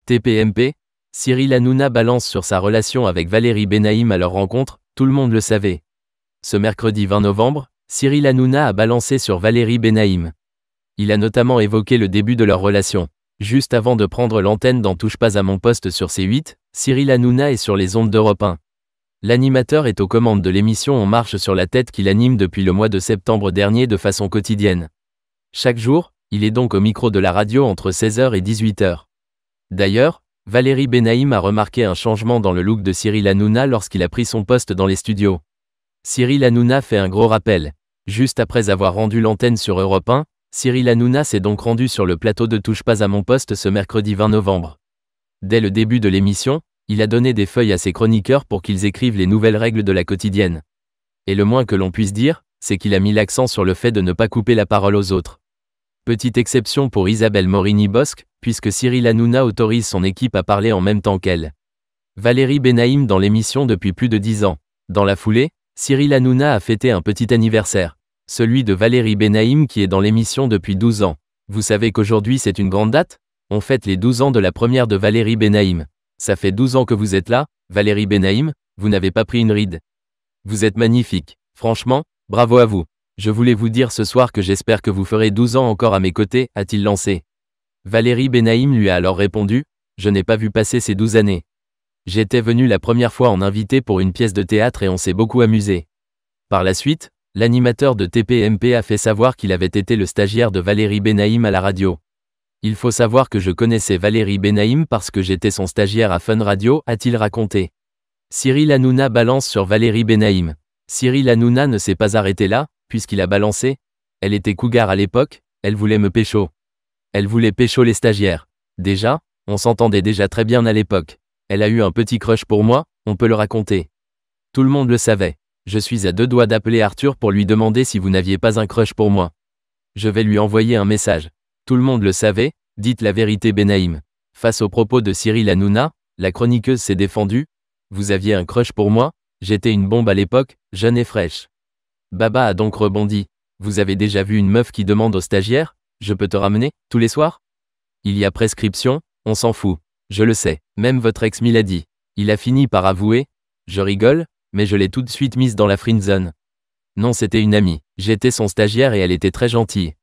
TPMP, Cyril Hanouna balance sur sa relation avec Valérie Benaïm à leur rencontre, tout le monde le savait. Ce mercredi 20 novembre, Cyril Hanouna a balancé sur Valérie Benaïm. Il a notamment évoqué le début de leur relation. Juste avant de prendre l'antenne dans Touche pas à mon poste sur C8, Cyril Hanouna est sur les ondes d'Europe 1. L'animateur est aux commandes de l'émission On marche sur la tête qu'il anime depuis le mois de septembre dernier de façon quotidienne. Chaque jour, il est donc au micro de la radio entre 16h et 18h. D'ailleurs, Valérie Benaïm a remarqué un changement dans le look de Cyril Hanouna lorsqu'il a pris son poste dans les studios. Cyril Hanouna fait un gros rappel. Juste après avoir rendu l'antenne sur Europe 1, Cyril Hanouna s'est donc rendu sur le plateau de Touche pas à mon poste ce mercredi 20 novembre. Dès le début de l'émission, il a donné des feuilles à ses chroniqueurs pour qu'ils écrivent les nouvelles règles de la quotidienne. Et le moins que l'on puisse dire, c'est qu'il a mis l'accent sur le fait de ne pas couper la parole aux autres. Petite exception pour Isabelle Morini-Bosc, puisque Cyril Hanouna autorise son équipe à parler en même temps qu'elle. Valérie Benaïm dans l'émission depuis plus de 10 ans. Dans la foulée, Cyril Hanouna a fêté un petit anniversaire. Celui de Valérie Benaïm qui est dans l'émission depuis 12 ans. Vous savez qu'aujourd'hui c'est une grande date ? On fête les 12 ans de la première de Valérie Benaïm. Ça fait 12 ans que vous êtes là, Valérie Benaïm, vous n'avez pas pris une ride. Vous êtes magnifique. Franchement, bravo à vous. Je voulais vous dire ce soir que j'espère que vous ferez 12 ans encore à mes côtés, a-t-il lancé. Valérie Benaïm lui a alors répondu, je n'ai pas vu passer ces 12 années. J'étais venu la première fois en invité pour une pièce de théâtre et on s'est beaucoup amusé. Par la suite, l'animateur de TPMP a fait savoir qu'il avait été le stagiaire de Valérie Benaïm à la radio. Il faut savoir que je connaissais Valérie Benaïm parce que j'étais son stagiaire à Fun Radio, a-t-il raconté. Cyril Hanouna balance sur Valérie Benaïm. Cyril Hanouna ne s'est pas arrêté là, puisqu'il a balancé. Elle était cougar à l'époque, elle voulait me pécho. Elle voulait pécho les stagiaires. Déjà, on s'entendait déjà très bien à l'époque. Elle a eu un petit crush pour moi, on peut le raconter. Tout le monde le savait. Je suis à 2 doigts d'appeler Arthur pour lui demander si vous n'aviez pas un crush pour moi. Je vais lui envoyer un message. Tout le monde le savait, dites la vérité Benaïm. Face aux propos de Cyril Hanouna, la chroniqueuse s'est défendue. Vous aviez un crush pour moi ? J'étais une bombe à l'époque, jeune et fraîche. Baba a donc rebondi. Vous avez déjà vu une meuf qui demande au stagiaire ? Je peux te ramener, tous les soirs ? Il y a prescription, on s'en fout. Je le sais, même votre ex me l'a dit. Il a fini par avouer. Je rigole, mais je l'ai tout de suite mise dans la friendzone. Non, c'était une amie. J'étais son stagiaire et elle était très gentille.